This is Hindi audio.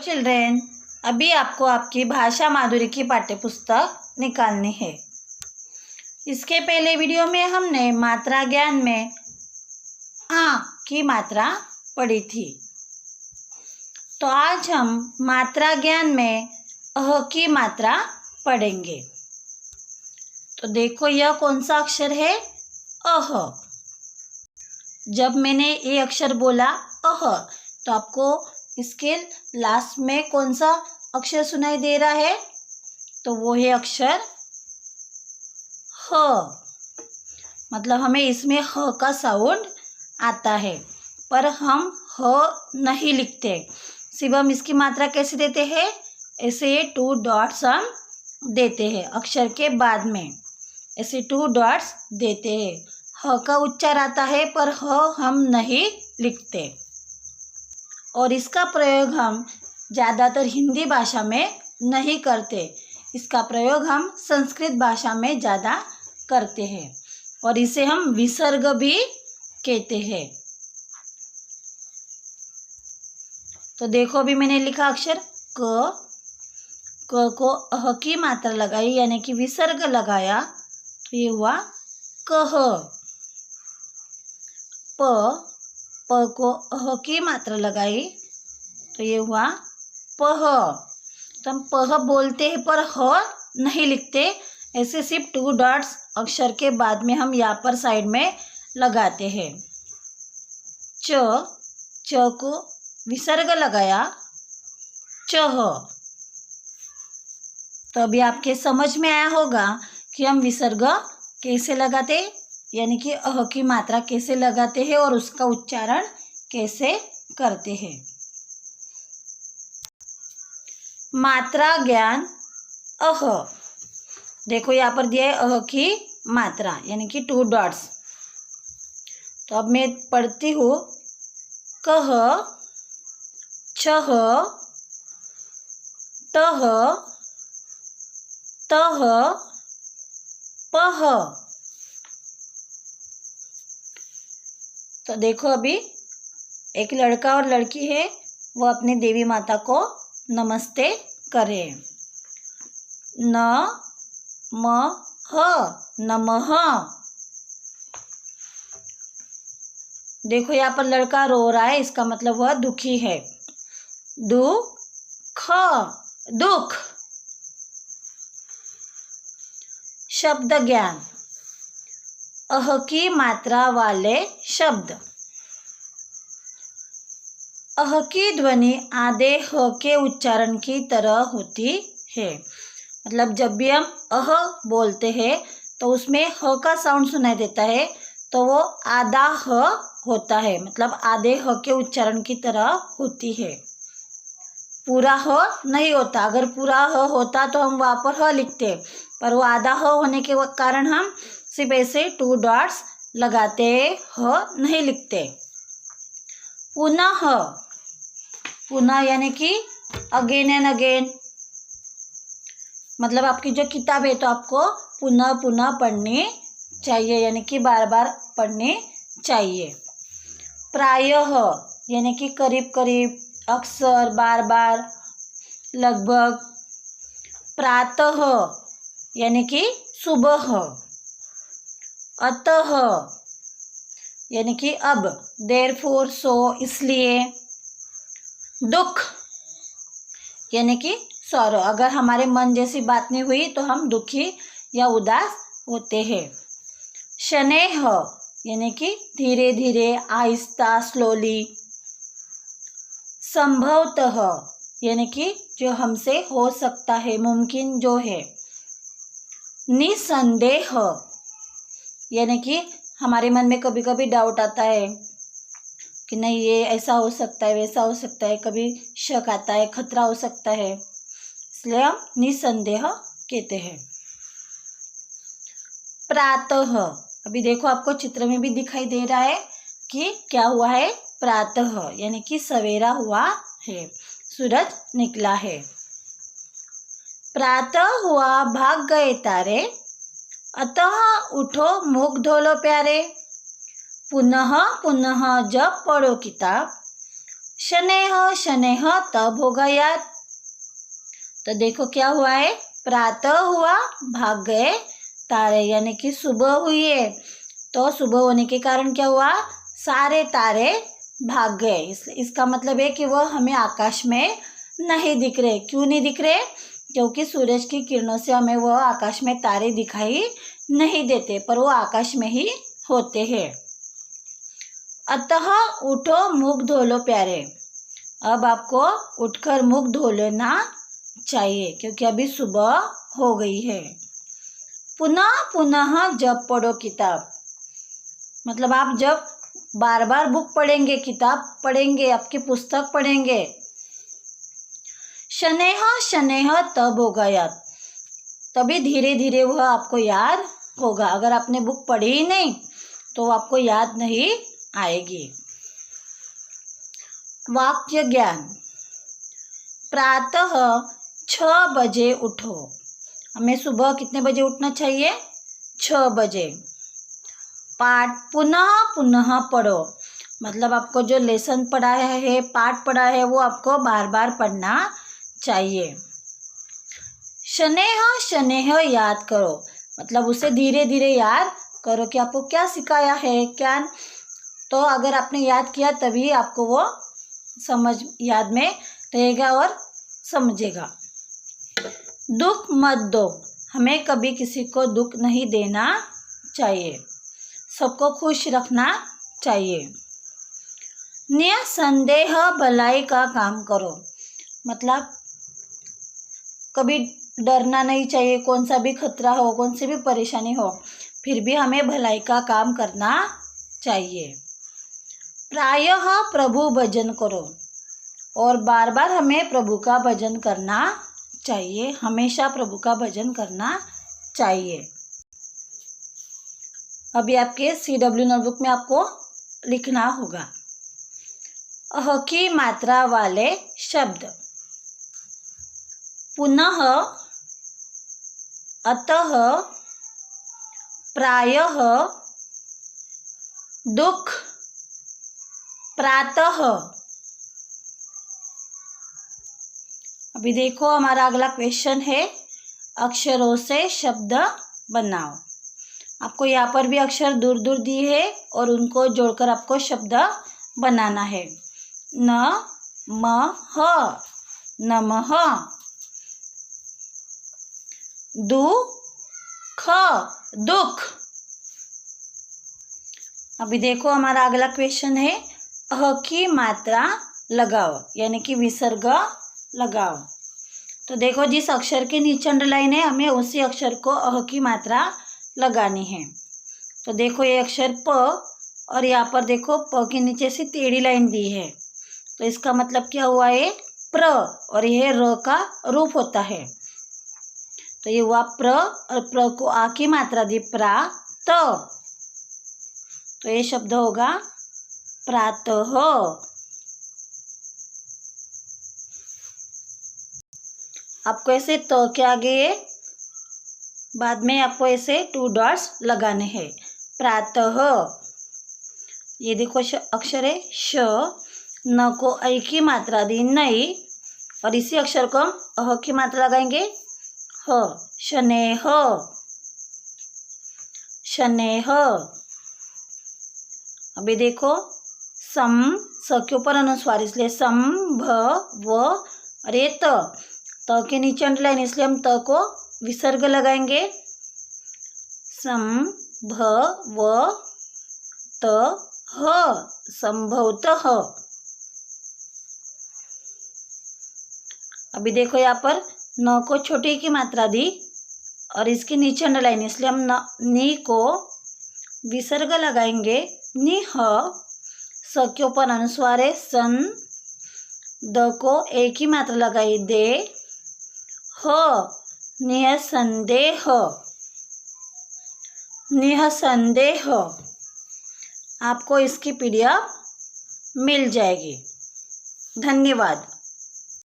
चिल्ड्रेन, अभी आपको आपकी भाषा माधुरी की पाठ्यपुस्तक निकालनी है। इसके पहले वीडियो में हमने मात्रा ज्ञान में आ की मात्रा पढ़ी थी। तो आज हम मात्रा ज्ञान में अह की मात्रा पढ़ेंगे। तो देखो यह कौन सा अक्षर है? अह। जब मैंने ये अक्षर बोला अह, तो आपको इसके लास्ट में कौन सा अक्षर सुनाई दे रहा है? तो वो है अक्षर ह। मतलब हमें इसमें ह का साउंड आता है, पर हम ह नहीं लिखते। सिर्फ हम इसकी मात्रा कैसे देते हैं? ऐसे 2 डॉट्स हम देते हैं अक्षर के बाद में, ऐसे 2 डॉट्स देते हैं। ह का उच्चार आता है, पर ह हम नहीं लिखते। और इसका प्रयोग हम ज़्यादातर हिंदी भाषा में नहीं करते। इसका प्रयोग हम संस्कृत भाषा में ज़्यादा करते हैं, और इसे हम विसर्ग भी कहते हैं। तो देखो अभी मैंने लिखा अक्षर क को अह की मात्रा लगाई, यानी कि विसर्ग लगाया, तो ये हुआ कह। प को अह की मात्रा लगाई, तो ये हुआ पह। तो हम पह बोलते हैं, पर ह नहीं लिखते। ऐसे सिर्फ 2 डॉट्स अक्षर के बाद में हम यहाँ पर साइड में लगाते हैं। च को विसर्ग लगाया, चह। तो अभी आपके समझ में आया होगा कि हम विसर्ग कैसे लगाते, यानी कि अह की मात्रा कैसे लगाते हैं और उसका उच्चारण कैसे करते हैं। मात्रा ज्ञान अह। देखो यहाँ पर दिया है अह की मात्रा, यानी कि 2 डॉट्स। तो अब मैं पढ़ती हूँ कह, छह, तह, तह, पह। तो देखो अभी एक लड़का और लड़की है, वो अपनी देवी माता को नमस्ते करें। न म ह नमः। देखो यहाँ पर लड़का रो रहा है, इसका मतलब वह दुखी है। दुख, दुख। शब्द ज्ञान अह की मात्रा वाले शब्द। अह की ध्वनि आधे ह के उच्चारण की तरह होती है। मतलब जब भी हम अह बोलते हैं तो उसमें ह का साउंड सुनाई देता है, तो वो आधा ह होता है, मतलब आधे ह के उच्चारण की तरह होती है। पूरा ह नहीं होता। अगर पूरा ह होता तो हम वहाँ पर ह लिखते, पर वो आधा ह होने के कारण हम सिर्फ ऐसे 2 डॉट्स लगाते, ह नहीं लिखते। पुनः, पुनः यानी कि अगेन एंड अगेन। मतलब आपकी जो किताब है तो आपको पुनः पुनः पढ़नी चाहिए, यानी कि बार बार पढ़नी चाहिए। प्रायः यानी कि करीब करीब, अक्सर, बार बार, लगभग। प्रातः यानी कि सुबह। अतः यानी कि अब, देयरफॉर, सो, इसलिए। दुख यानी कि सॉरो। अगर हमारे मन जैसी बात नहीं हुई तो हम दुखी या उदास होते हैं। शनेह यानी कि धीरे धीरे, आहिस्ता, स्लोली। संभवतः यानी कि जो हमसे हो सकता है, मुमकिन जो है। निसंदेह यानी कि हमारे मन में कभी कभी डाउट आता है कि नहीं ये ऐसा हो सकता है, वैसा हो सकता है, कभी शक आता है, खतरा हो सकता है, इसलिए हम निसंदेह कहते हैं। प्रातः, अभी देखो आपको चित्र में भी दिखाई दे रहा है कि क्या हुआ है। प्रातः यानी कि सवेरा हुआ है, सूरज निकला है। प्रातः हुआ, भाग गए तारे, अतः उठो, मुख धो लो प्यारे। पुनः पुनः जब पढ़ो किताब, शनैः शनैः तब होगा याद। तो देखो क्या हुआ है, प्रातः हुआ, भाग गए तारे, यानी कि सुबह हुई है। तो सुबह होने के कारण क्या हुआ, सारे तारे भाग गए। इसका मतलब है कि वह हमें आकाश में नहीं दिख रहे। क्यों नहीं दिख रहे, क्योंकि सूरज की किरणों से हमें वह आकाश में तारे दिखाई नहीं देते, पर वो आकाश में ही होते हैं। अतः उठो मुख धो लो प्यारे। अब आपको उठकर मुख धो लेना चाहिए, क्योंकि अभी सुबह हो गई है। पुनः पुनः जब पढ़ो किताब, मतलब आप जब बार बार बुक पढ़ेंगे, किताब पढ़ेंगे, आपकी पुस्तक पढ़ेंगे। शनैः शनैः तब होगा याद, तभी धीरे धीरे वह आपको याद होगा। अगर आपने बुक पढ़ी ही नहीं तो आपको याद नहीं आएगी। वाक्य ज्ञान। प्रातः 6 बजे उठो। हमें सुबह कितने बजे उठना चाहिए, 6 बजे। पाठ पुनः पुनः पढ़ो, मतलब आपको जो लेसन पढ़ा है, पाठ पढ़ा है, वो आपको बार बार पढ़ना चाहिए। शनैः शनैः याद करो, मतलब उसे धीरे धीरे याद करो कि आपको क्या सिखाया है, क्या। तो अगर आपने याद किया तभी आपको वो समझ याद में रहेगा और समझेगा। दुख मत दो, हमें कभी किसी को दुख नहीं देना चाहिए, सबको खुश रखना चाहिए। निसंदेह भलाई का काम करो, मतलब कभी डरना नहीं चाहिए, कौन सा भी खतरा हो, कौन सी भी परेशानी हो, फिर भी हमें भलाई का काम करना चाहिए। प्रायः प्रभु भजन करो, और बार बार हमें प्रभु का भजन करना चाहिए, हमेशा प्रभु का भजन करना चाहिए। अभी आपके CW नोटबुक में आपको लिखना होगा अह की मात्रा वाले शब्द। पुनः, अतः, प्रायः, दुख, प्रातः। अभी देखो हमारा अगला क्वेश्चन है, अक्षरों से शब्द बनाओ। आपको यहाँ पर भी अक्षर दूर दूर दिए है और उनको जोड़कर आपको शब्द बनाना है। न म ह, नमः। दुख, दुख। अभी देखो हमारा अगला क्वेश्चन है, अह की मात्रा लगाओ, यानी कि विसर्ग लगाओ। तो देखो जिस अक्षर के नीचे अंडरलाइन है, हमें उसी अक्षर को अह की मात्रा लगानी है। तो देखो ये अक्षर प, और यहाँ पर देखो प के नीचे से टेढ़ी लाइन दी है, तो इसका मतलब क्या हुआ, ये प्र, और यह र का रूप होता है। तो ये हुआ प्र, और प्र को आ की मात्रा दी प्रा त, तो ये शब्द होगा प्रातः। आपको ऐसे त के आगे बाद में आपको ऐसे 2 डॉट्स लगाने हैं, प्रातः। ये देखो अक्षर है श, न को ऐ की मात्रा दी नई, और इसी अक्षर को अह की मात्रा लगाएंगे ह, शनैः, शनैः। अभी देखो सम, स के ऊपर अनुस्वार, इसलिए सम भ व, और ये त के नीचे अंडरलाइन, इसलिए हम त को विसर्ग लगाएंगे। सम भ व त ह, संभवतः। अभी देखो यहाँ पर न को छोटी की मात्रा दी और इसके नीचे अंडरलाइन, इसलिए हम नी को विसर्ग लगाएंगे, निह। स के ऊपर अनुस्वार है सन, द को एक ही मात्रा लगाई दे, ह, निह संदेह, निह संदेह। आपको इसकी PDF मिल जाएगी। धन्यवाद।